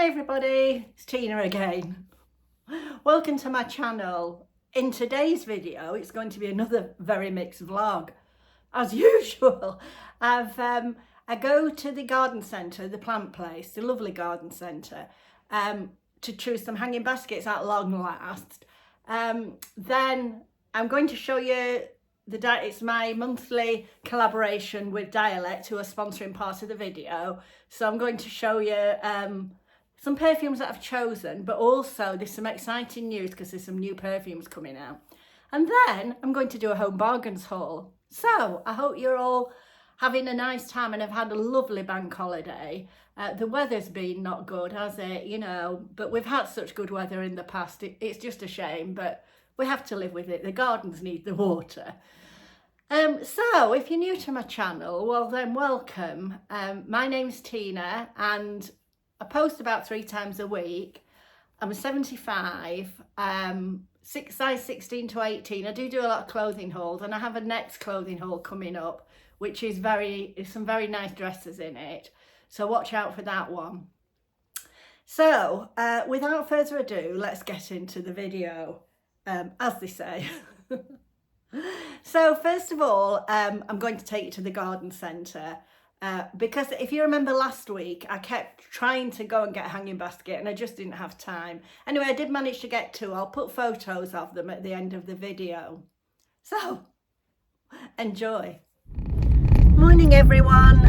Hi everybody, it's Tina again. Welcome to my channel. In today's video, it's going to be another very mixed vlog. As usual, I go to the garden centre, the plant place, the lovely garden centre, to choose some hanging baskets at long last. Then I'm going to show you it's my monthly collaboration with Dialect, who are sponsoring part of the video. So I'm going to show you some perfumes that I've chosen, but also there's some exciting news because there's some new perfumes coming out. And then I'm going to do a home bargains haul. So I hope you're all having a nice time and have had a lovely bank holiday. The weather's been not good, has it? You know, but we've had such good weather in the past. It's just a shame, but we have to live with it. The gardens need the water. So if you're new to my channel, well then welcome. My name's Tina and I post about 3 times a week. I'm 75, size 16 to 18. I do a lot of clothing hauls, and I have a next clothing haul coming up, which is some very nice dresses in it. So watch out for that one. So without further ado, let's get into the video, as they say. So first of all, I'm going to take you to the garden centre. Because if you remember last week, I kept trying to go and get a hanging basket and I just didn't have time. Anyway, I did manage to get 2. I'll put photos of them at the end of the video. So, enjoy. Morning everyone.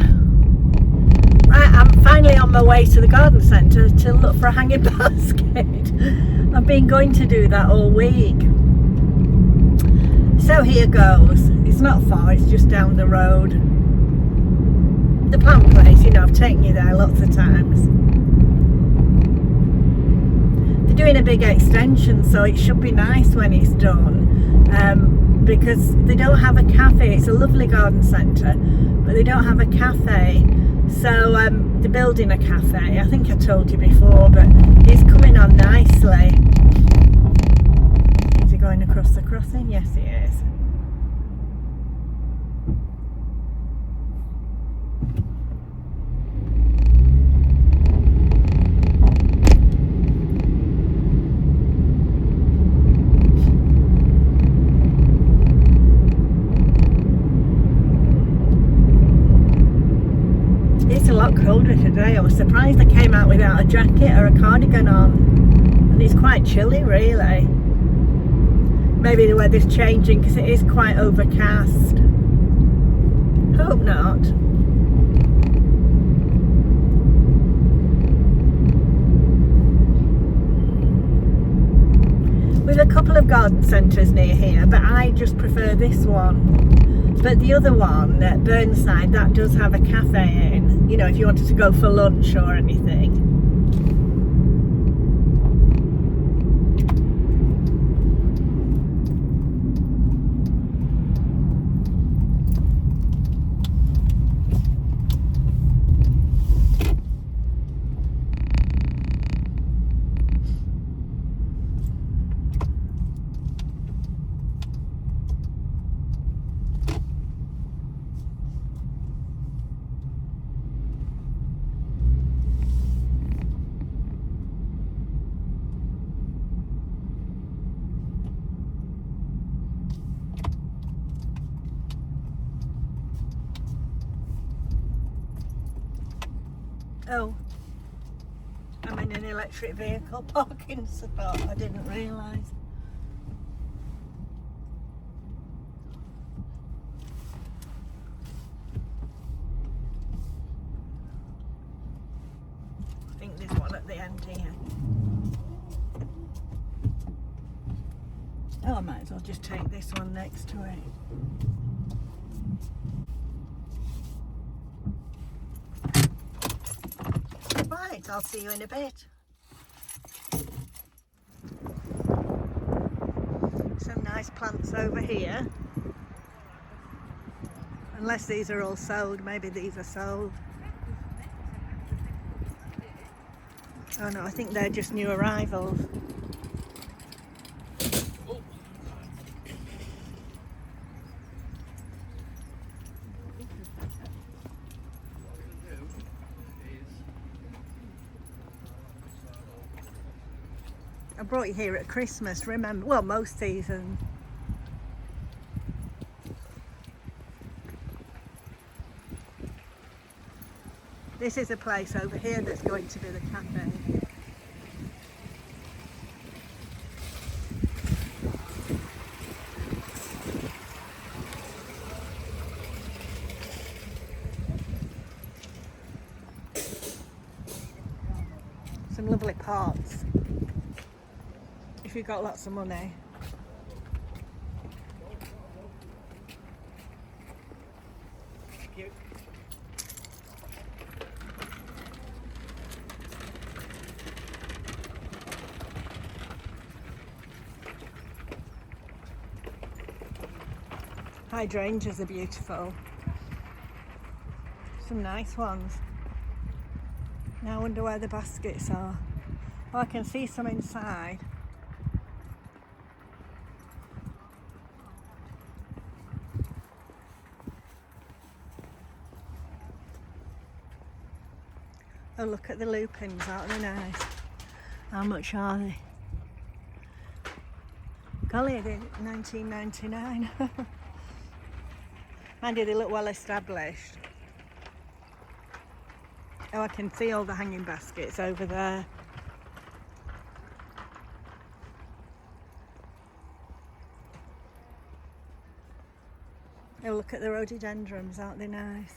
Right, I'm finally on my way to the garden centre to look for a hanging basket. I've been going to do that all week. So here goes. It's not far, it's just down the road. The plant place, you know, I've taken you there lots of times. They're doing a big extension, so it should be nice when it's done, because they don't have a cafe. It's a lovely garden centre, but they don't have a cafe. So they're building a cafe. I think I told you before, but it's coming on nicely. Is he going across the crossing? Yes, he is. It's a lot colder today. I was surprised I came out without a jacket or a cardigan on, and it's quite chilly really. Maybe the weather's changing because it is quite overcast. Hope not. We've a couple of garden centres near here, but I just prefer this one. But the other one at Burnside, that does have a cafe in, you know, if you wanted to go for lunch or anything. Oh, I'm in an electric vehicle parking spot. I didn't realise. I think there's one at the end here. Oh, I might as well just take this one next to it. Right, I'll see you in a bit. Some nice plants over here. Unless these are all sold, maybe these are sold. Oh no, I think they're just new arrivals. I brought you here at Christmas, remember? Well, most seasons. This is a place over here that's going to be the cafe. Some lovely pots if you've got lots of money. Hydrangeas are beautiful. Some nice ones. Now I wonder where the baskets are. Oh, I can see some inside. Oh, look at the lupins, aren't they nice? How much are they? Golly, they're $19.99. Mind you, they look well established. Oh, I can see all the hanging baskets over there. Oh, look at the rhododendrons, aren't they nice?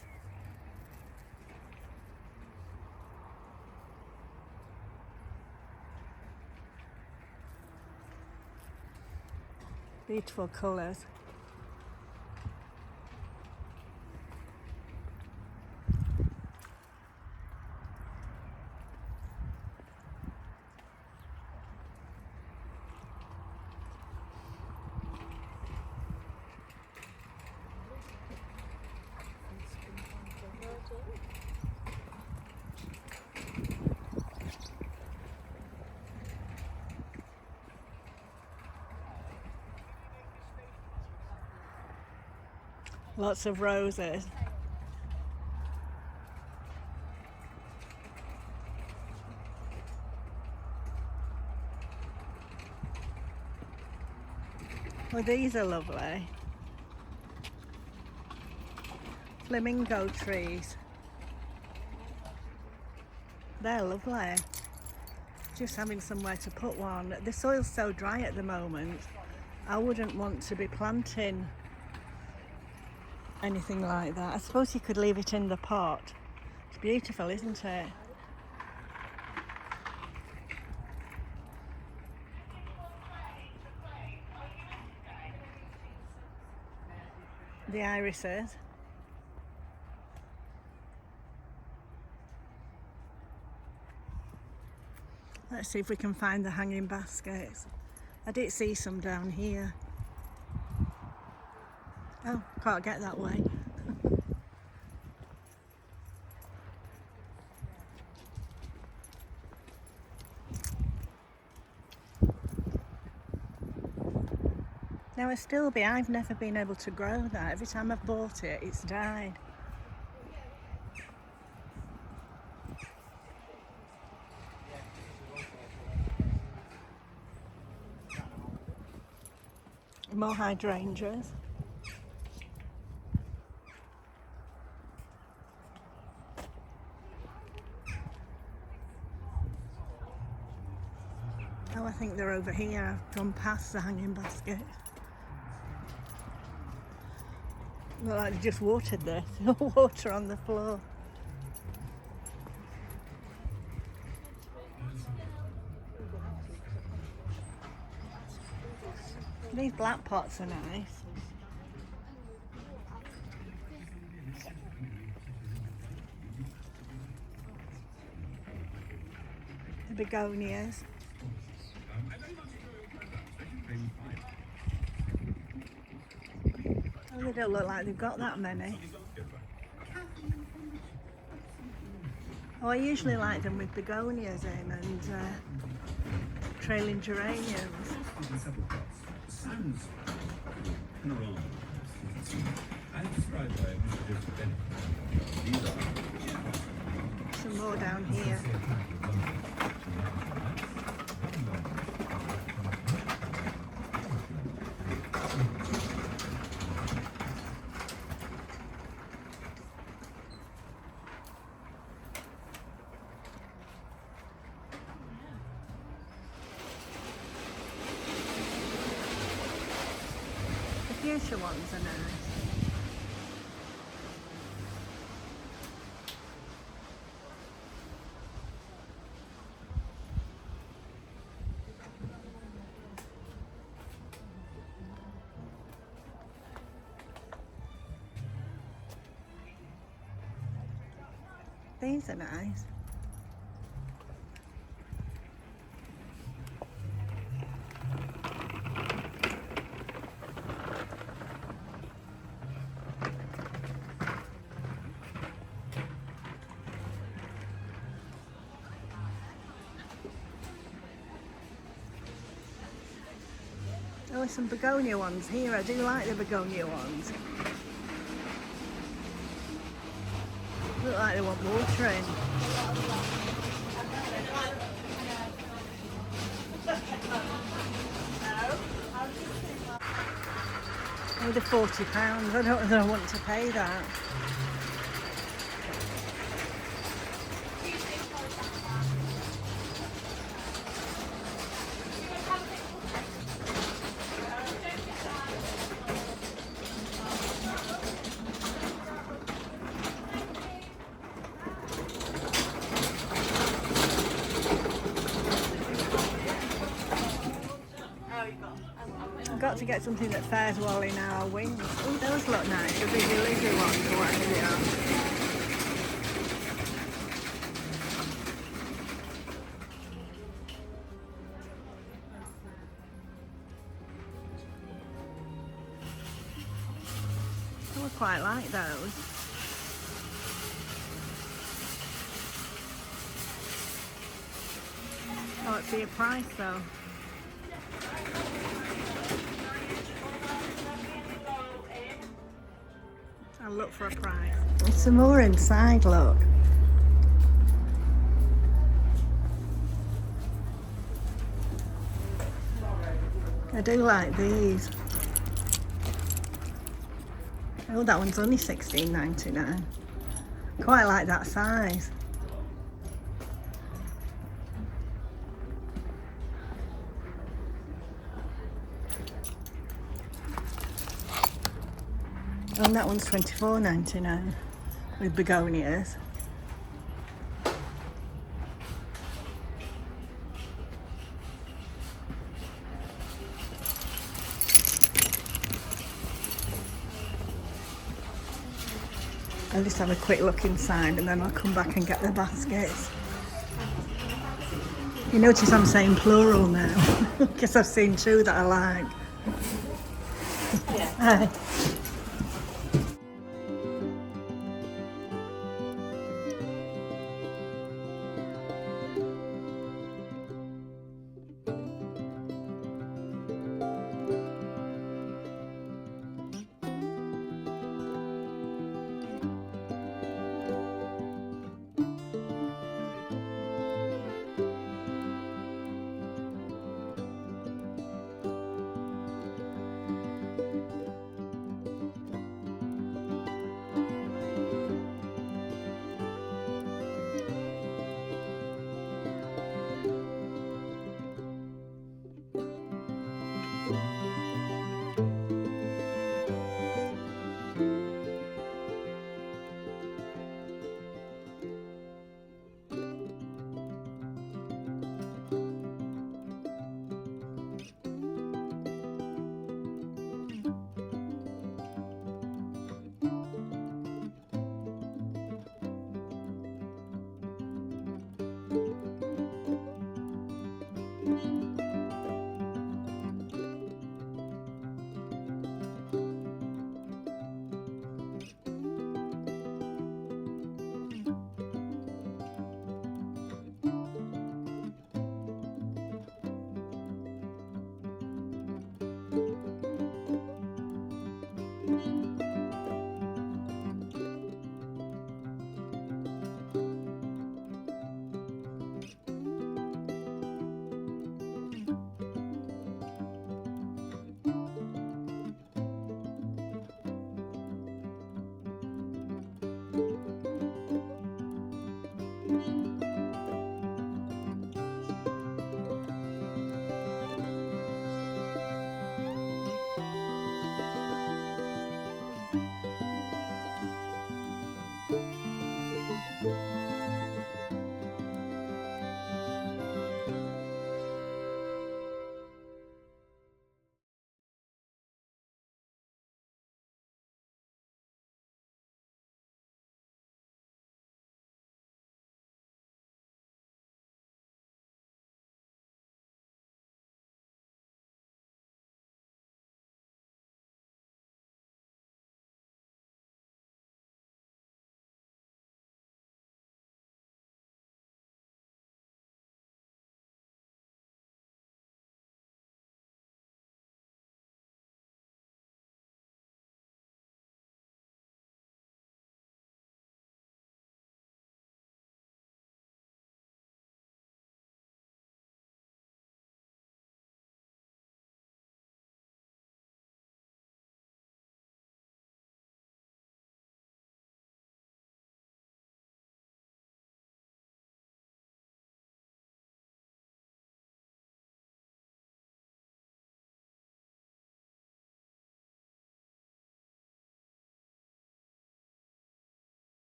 Beautiful colours. Lots of roses. Well, these are lovely. Flamingo trees. They're lovely. Just having somewhere to put one. The soil's so dry at the moment. I wouldn't want to be planting anything like that. I suppose you could leave it in the pot. It's beautiful, isn't it? The irises. Let's see if we can find the hanging baskets. I did see some down here. Oh, can't get that way. Now I've never been able to grow that. Every time I've bought it, it's died. More hydrangeas. Oh, I think they're over here. I've gone past the hanging basket. Look like they just watered this. Water on the floor. These black pots are nice. The begonias. Oh, they don't look like they've got that many. Oh, I usually like them with begonias in and trailing geraniums. Some more down here. miniature ones are nice. These are nice. Oh, there's some begonia ones here. I do like the begonia ones. Look like they want watering. Oh, they're £40. I don't want to pay that. Got to get something that fares well in our wings. Oh, those look nice, the biggie lizzy ones or whatever they are. Oh, I quite like those. Oh, let's see a price though. I'll look for a price. There's some more inside, look. I do like these. Oh, that one's only $16.99. Quite like that size. And that one's $24.99 with begonias. I'll just have a quick look inside and then I'll come back and get the baskets. You notice I'm saying plural now because I've seen two that I like. Yeah. Hi.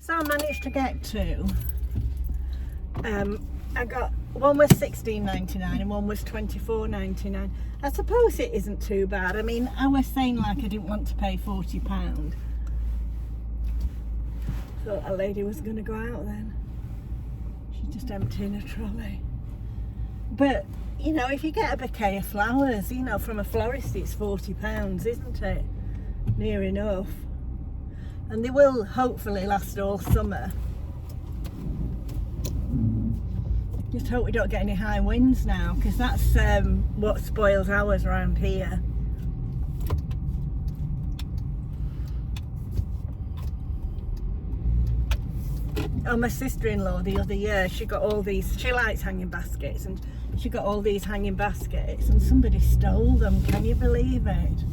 So I managed to get two. I got one was $16.99 and one was $24.99. I suppose it isn't too bad. I mean, I was saying like I didn't want to pay £40. Thought a lady was going to go out then. She's just emptying a trolley. But you know, if you get a bouquet of flowers, you know, from a florist, it's £40, isn't it? Near enough. And they will hopefully last all summer. Just hope we don't get any high winds now, because that's what spoils ours around here. Oh, my sister-in-law the other year, she got all these, she likes hanging baskets, and she got all these hanging baskets and somebody stole them. Can you believe it?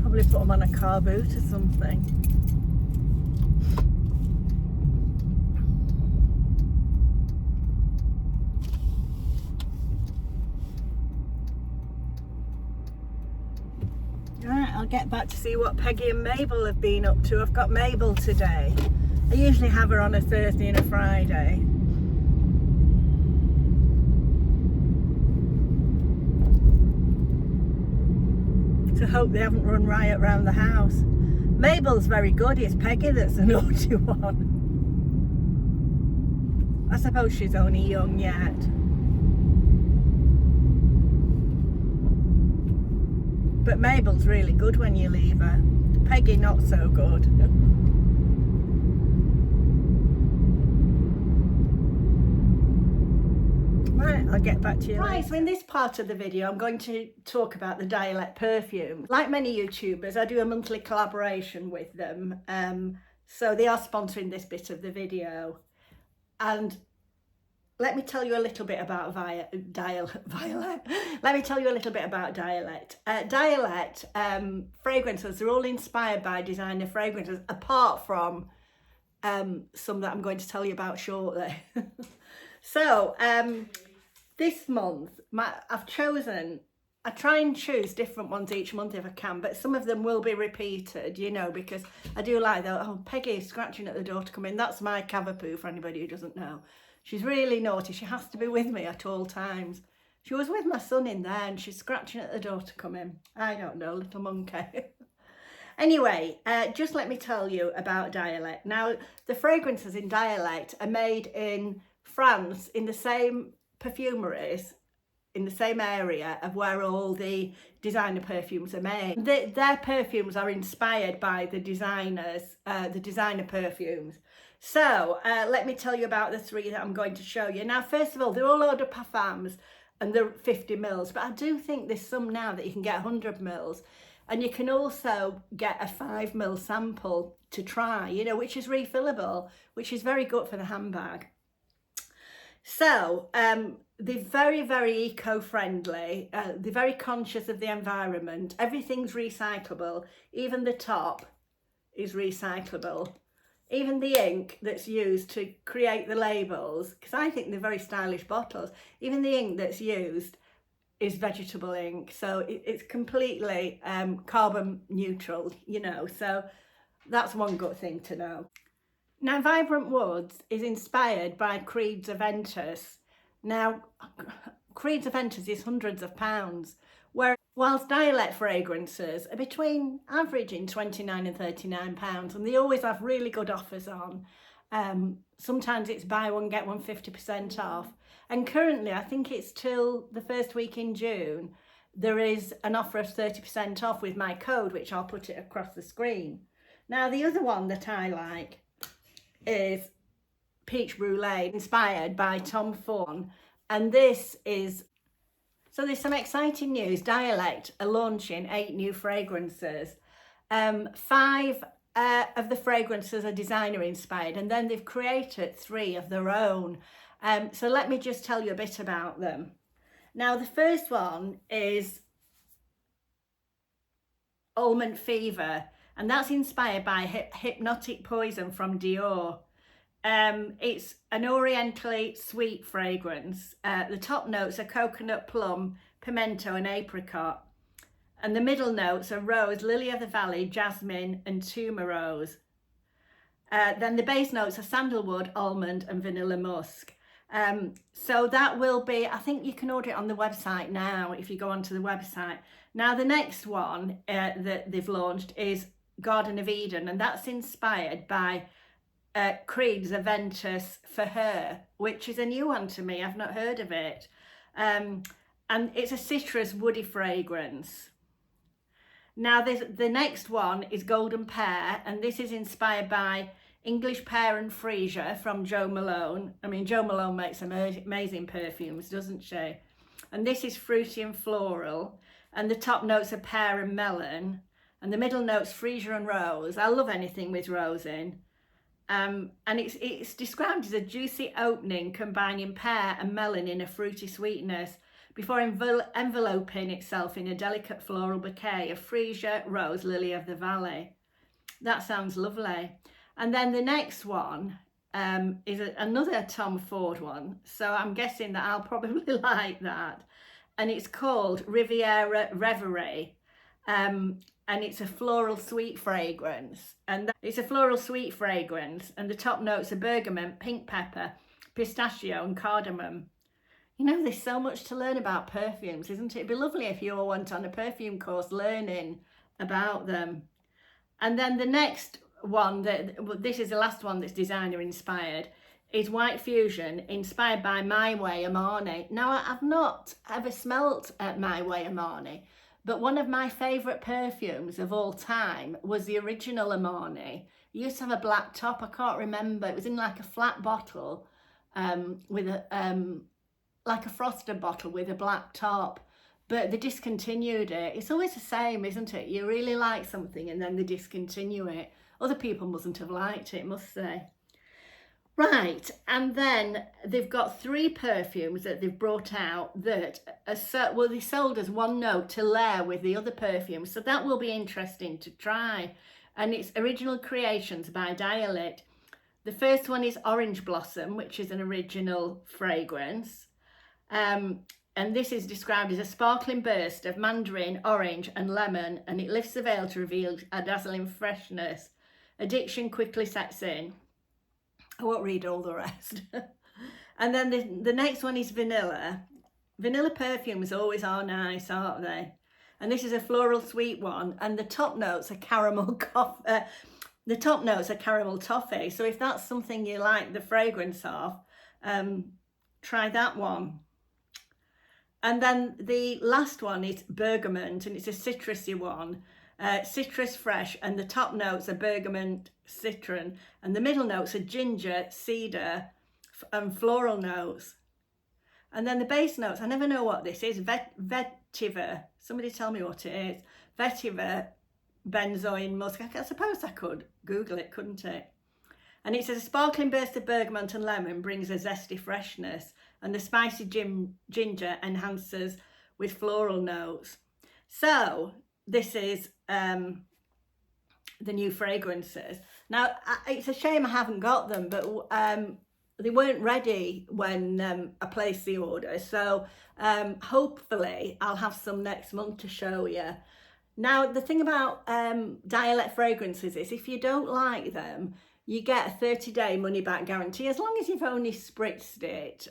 Probably put them on a car boot or something. Right, I'll get back to see what Peggy and Mabel have been up to. I've got Mabel today. I usually have her on a Thursday and a Friday. To hope they haven't run riot around the house. Mabel's very good, it's Peggy that's a naughty one. I suppose she's only young yet. But Mabel's really good when you leave her. Peggy not so good. Right, I'll get back to you later. So in this part of the video I'm going to talk about the Dialect perfume. Like many YouTubers, I do a monthly collaboration with them. So they are sponsoring this bit of the video. And let me tell you a little bit about Dialect. Let me tell you a little bit about Dialect. Dialect fragrances, they're all inspired by designer fragrances, apart from some that I'm going to tell you about shortly. So this month, I've chosen, I try and choose different ones each month if I can, but some of them will be repeated, you know, because I do like that. Oh, Peggy is scratching at the door to come in. That's my cavapoo, for anybody who doesn't know. She's really naughty. She has to be with me at all times. She was with my son in there and she's scratching at the door to come in. I don't know, little monkey. Anyway, just let me tell you about Dialect. Now, the fragrances in Dialect are made in France in the same perfumeries, in the same area of where all the designer perfumes are made. Their perfumes are inspired by the designers, the designer perfumes. So let me tell you about the three that I'm going to show you. Now, first of all, they're all eau de parfums and they're 50 mils, but I do think there's some now that you can get 100 mils. And you can also get a 5 ml sample to try, you know, which is refillable, which is very good for the handbag. So they're very, very eco-friendly. They're very conscious of the environment. Everything's recyclable. Even the top is recyclable. Even the ink that's used to create the labels, because I think they're very stylish bottles, even the ink that's used is vegetable ink. So it's completely carbon neutral, you know, so that's one good thing to know. Now, Vibrant Woods is inspired by Creed's Aventus. Now, Creed's Aventus is hundreds of pounds, whilst Dialect fragrances are between averaging £29 and £39, and they always have really good offers on. Sometimes it's buy one, get one 50% off. And currently, I think it's till the first week in June, there is an offer of 30% off with my code, which I'll put it across the screen. Now, the other one that I like is Peach Brulee, inspired by Tom Ford. And this is, so there's some exciting news. Dialect are launching 8 new fragrances. 5 of the fragrances are designer inspired, and then they've created 3 of their own. So let me just tell you a bit about them. Now, the first one is Almond Fever, and that's inspired by Hypnotic Poison from Dior. It's an orientally sweet fragrance. The top notes are coconut, plum, pimento and apricot. And the middle notes are rose, lily of the valley, jasmine and tuberose. Then the base notes are sandalwood, almond and vanilla musk. So that will be, I think you can order it on the website now if you go onto the website. Now the next one that they've launched is Garden of Eden, and that's inspired by Creed's Aventus for Her, which is a new one to me. I've not heard of it. And it's a citrus woody fragrance. Now the next one is Golden Pear, and this is inspired by English Pear and Freesia from Jo Malone. I mean, Jo Malone makes amazing perfumes, doesn't she? And this is fruity and floral, and the top notes are pear and melon, and the middle notes freesia and rose. I love anything with rose in. And it's described as a juicy opening combining pear and melon in a fruity sweetness before enveloping itself in a delicate floral bouquet of freesia, rose, lily of the valley. That sounds lovely. And then the next one is another Tom Ford one. So I'm guessing that I'll probably like that. And it's called Riviera Reverie. And it's a floral sweet fragrance. And it's a floral sweet fragrance. And the top notes are bergamot, pink pepper, pistachio and cardamom. You know, there's so much to learn about perfumes, isn't it? It'd be lovely if you all went on a perfume course learning about them. And then the next one, this is the last one that's designer inspired, is White Fusion, inspired by My Way Armani. Now, I've not ever smelt My Way Armani, but one of my favourite perfumes of all time was the original Armani. It used to have a black top, I can't remember. It was in like a flat bottle with a like a frosted bottle with a black top, but they discontinued it. It's always the same, isn't it? You really like something and then they discontinue it. Other people mustn't have liked it, must they? Right, and then they've got 3 perfumes that they've brought out that are well, they sold as one note to layer with the other perfumes, so that will be interesting to try. And it's original creations by Dialect. The first one is Orange Blossom, which is an original fragrance. And this is described as a sparkling burst of mandarin, orange and lemon, and it lifts the veil to reveal a dazzling freshness. Addiction quickly sets in. I won't read all the rest. And then the next one is vanilla. Vanilla perfumes always are nice, aren't they? And this is a floral sweet one, and the top notes are caramel coffee. The top notes are caramel toffee. So if that's something you like the fragrance of, try that one. And then the last one is bergamot, and it's a citrusy one, citrus fresh, and the top notes are bergamot, citron, and the middle notes are ginger, cedar, and floral notes. And then the base notes, I never know what this is, vetiver, somebody tell me what it is, vetiver, benzoin, musk. I suppose I could Google it, couldn't it? And it says a sparkling burst of bergamot and lemon brings a zesty freshness, and the spicy ginger enhances with floral notes. So this is the new fragrances. Now, it's a shame I haven't got them, but they weren't ready when I placed the order. So hopefully I'll have some next month to show you. Now, the thing about Dialect fragrances is if you don't like them, you get a 30-day money-back guarantee as long as you've only spritzed it.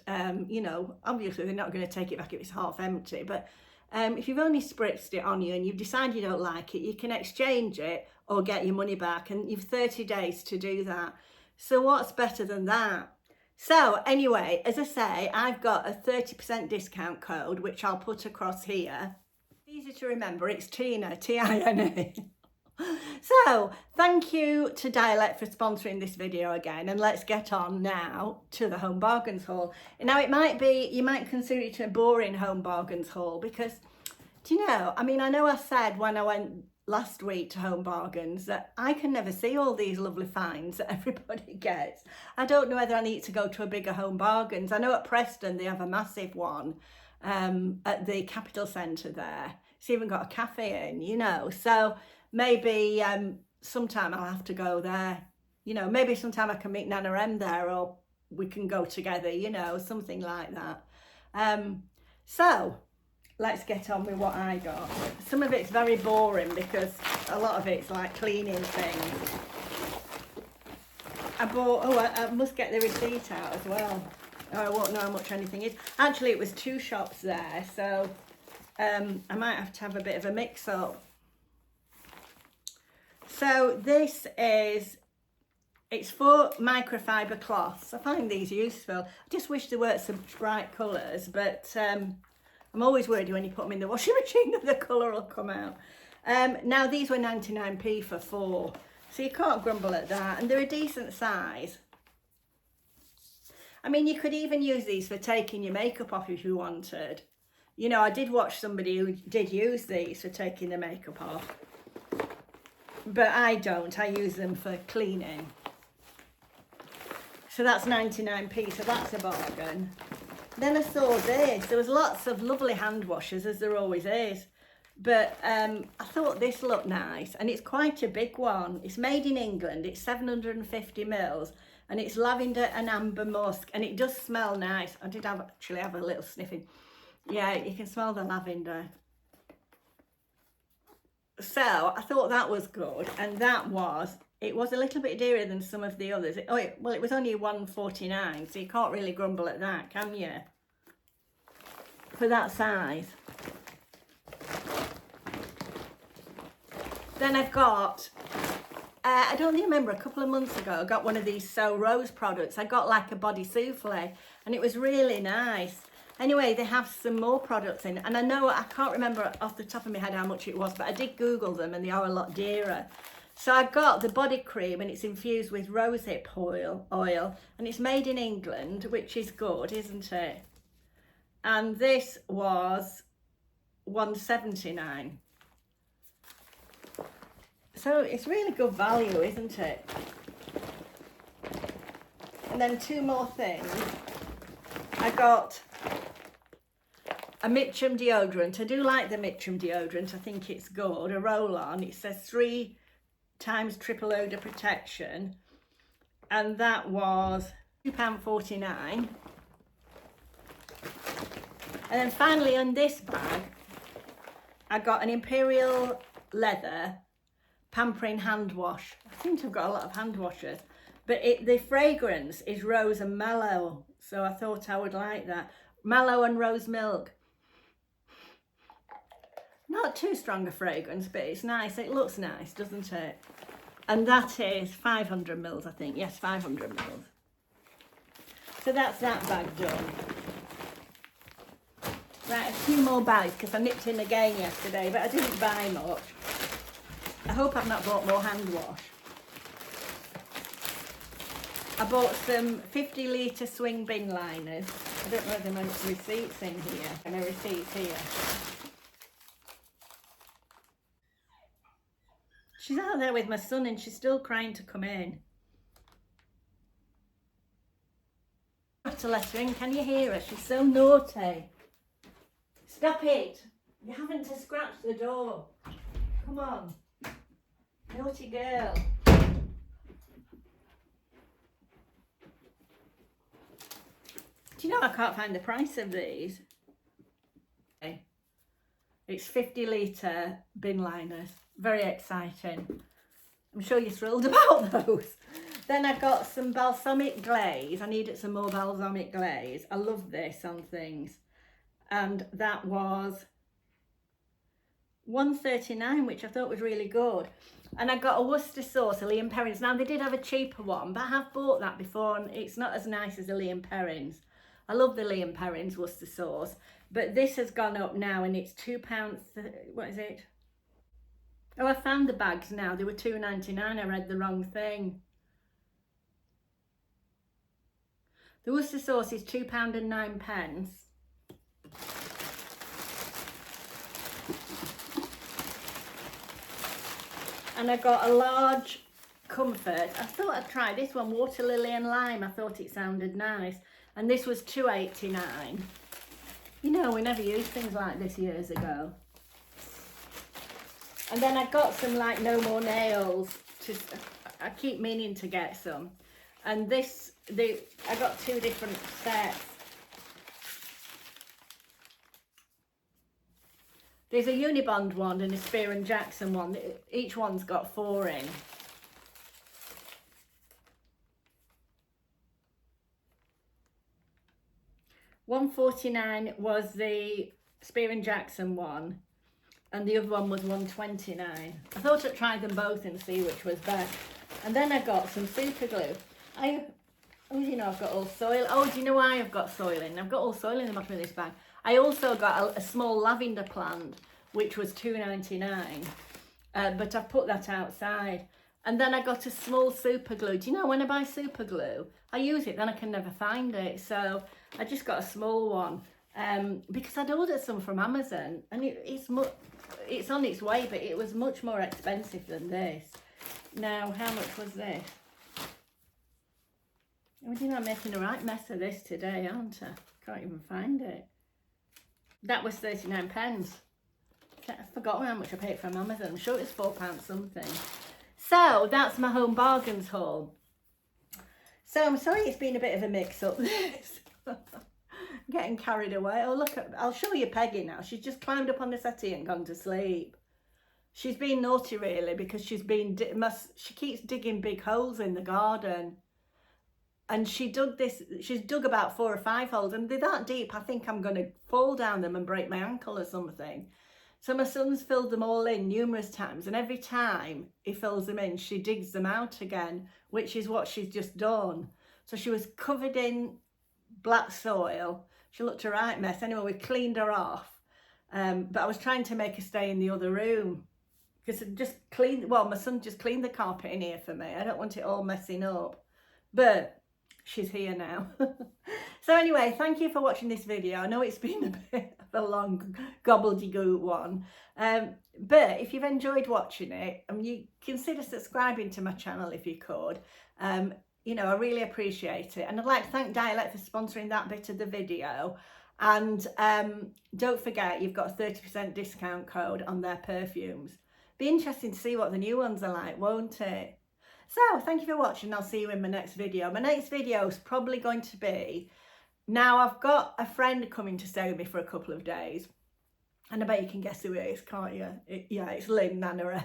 You know, obviously they're not going to take it back if it's half empty, but if you've only spritzed it on you and you've decided you don't like it, you can exchange it or get your money back, and you've 30 days to do that. So what's better than that? So anyway, as I say, I've got a 30% discount code, which I'll put across here. Easy to remember, it's Tina, T-I-N-A. So thank you to Dialect for sponsoring this video again, and let's get on now to the Home Bargains haul. Now it might be, you might consider it a boring Home Bargains haul because, do you know, I mean, I know I said when I went last week to Home Bargains that I can never see all these lovely finds that everybody gets. I don't know whether I need to go to a bigger Home Bargains. I know at Preston they have a massive one at the Capital Centre there. It's even got a cafe in, you know, so maybe sometime I'll have to go there. You know, maybe sometime I can meet Nana M there, or we can go together, you know, something like that. So let's get on with what I got. Some of it's very boring because a lot of it's like cleaning things. I bought, I must get the receipt out as well. Oh, I won't know how much anything is. Actually, it was 2 shops there, so I might have to have a bit of a mix up. So this is, it's 4 microfiber cloths. I find these useful. I just wish there weren't some bright colours, but I'm always worried when you put them in the washing machine that the colour will come out. Now these were 99p for 4, so you can't grumble at that, and they're a decent size. I mean, you could even use these for taking your makeup off if you wanted. You know, I did watch somebody who did use these for taking the makeup off, but I don't. I use them for cleaning. So that's 99p, so that's a bargain. Then I saw this. There was lots of lovely hand washers, as there always is. But I thought this looked nice, and it's quite a big one. It's made in England. It's 750 mils, and it's lavender and amber musk, and it does smell nice. I did actually have a little sniffing. Yeah, you can smell the lavender. So I thought that was good, and it was a little bit dearer than some of the others. Well, it was only £1.49, so you can't really grumble at that, can you? For that size. Then I've got, I don't remember, a couple of months ago, I got one of these So Rose products. I got like a body souffle, and it was really nice. Anyway, they have some more products in, and I can't remember off the top of my head how much it was, but I did Google them, and they are a lot dearer. So I got the body cream, and it's infused with rosehip oil, and it's made in England, which is good, isn't it? And this was £1.79. So it's really good value, isn't it? And then 2 more things. I got a Mitchum deodorant. I do like the Mitchum deodorant. I think it's good. A roll-on. It says 3 times triple odor protection, and that was £2.49. And then finally, on this bag, I got an Imperial Leather Pampering hand wash. I seem to have got a lot of hand washers, but the fragrance is rose and mallow, so I thought I would like that. Mallow and rose milk. Not too strong a fragrance, but it's nice. It looks nice, doesn't it? And that is 500 mils, I think. Yes, 500 mils. So that's that bag done. Right, a few more bags, because I nipped in again yesterday, but I didn't buy much. I hope I've not bought more hand wash. I bought some 50-litre swing bin liners. I don't know if there are receipts in here. And a receipt here. She's out there with my son, and she's still crying to come in. I have to let her in. Can you hear her? She's so naughty. Stop it. You're having to scratch the door. Come on. Naughty girl. Do you know I can't find the price of these? Okay. It's 50-litre bin liners. Very exciting. I'm sure you're thrilled about those. Then I got some balsamic glaze. I needed some more balsamic glaze. I love this on things. And that was £1.39, which I thought was really good. And I got a Worcester sauce, a Lee & Perrins. Now, they did have a cheaper one, but I have bought that before, and it's not as nice as a Lee & Perrins. I love the Lee & Perrins Worcester sauce, but this has gone up now, and it's £2. What is it? Oh, I found the bags now. They were £2.99. I read the wrong thing. The Worcester sauce is £2.09. And I got a large Comfort. I thought I'd try this one, Water Lily and Lime. I thought it sounded nice. And this was £2.89. You know, we never used things like this years ago. And then I got some like No More Nails. I keep meaning to get some. And I got 2 different sets. There's a Unibond one and a Spear & Jackson one. Each one's got 4 in. £149 was the Spear & Jackson one, and the other one was £129. I thought I'd try them both and see which was best. And then I got some super glue. Oh, you know, I've got all soil. Oh, do you know why I've got soil in? I've got all soil in the bottom of this bag. I also got a small lavender plant, which was £2.99, but I've put that outside. And then I got a small super glue. Do you know, when I buy super glue, I use it, then I can never find it. So I just got a small one, because I'd ordered some from Amazon, and it's on its way, but it was much more expensive than this. Now, how much was this? Oh, you know, I'm making a right mess of this today, aren't I? Can't even find it. That was 39 pence. I've forgotten how much I paid from Amazon. I'm sure it's £4 something. So that's my home bargains haul. So I'm sorry it's been a bit of a mix-up, this. Getting carried away. Oh, look, I'll show you Peggy now. She's just climbed up on the settee and gone to sleep. She's been naughty, really, because she keeps digging big holes in the garden. And she's dug about 4 or 5 holes, and they're that deep, I think I'm going to fall down them and break my ankle or something. So my son's filled them all in numerous times, and every time he fills them in, she digs them out again, which is what she's just done. So she was covered in black soil. She looked a right mess. Anyway, we cleaned her off, but I was trying to make her stay in the other room, because my son just cleaned the carpet in here for me. I don't want it all messing up, but she's here now. So anyway, thank you for watching this video. I know it's been a bit of a long gobbledygook one, but if you've enjoyed watching it, you consider subscribing to my channel if you could. You know, I really appreciate it, and I'd like to thank Dialect for sponsoring that bit of the video. And don't forget, you've got a 30% discount code on their perfumes. Be interesting to see what the new ones are like, won't it? So thank you for watching. I'll see you in my next video. My next video is probably going to be, now I've got a friend coming to stay with me for a couple of days, and I bet you can guess who it is, can't you? Yeah, it's Lynn, Nana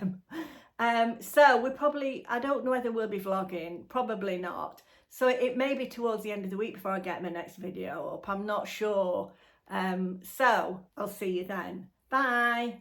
M. So we're probably, I don't know whether we'll be vlogging, probably not. So it may be towards the end of the week before I get my next video up. I'm not sure. So I'll see you then. Bye.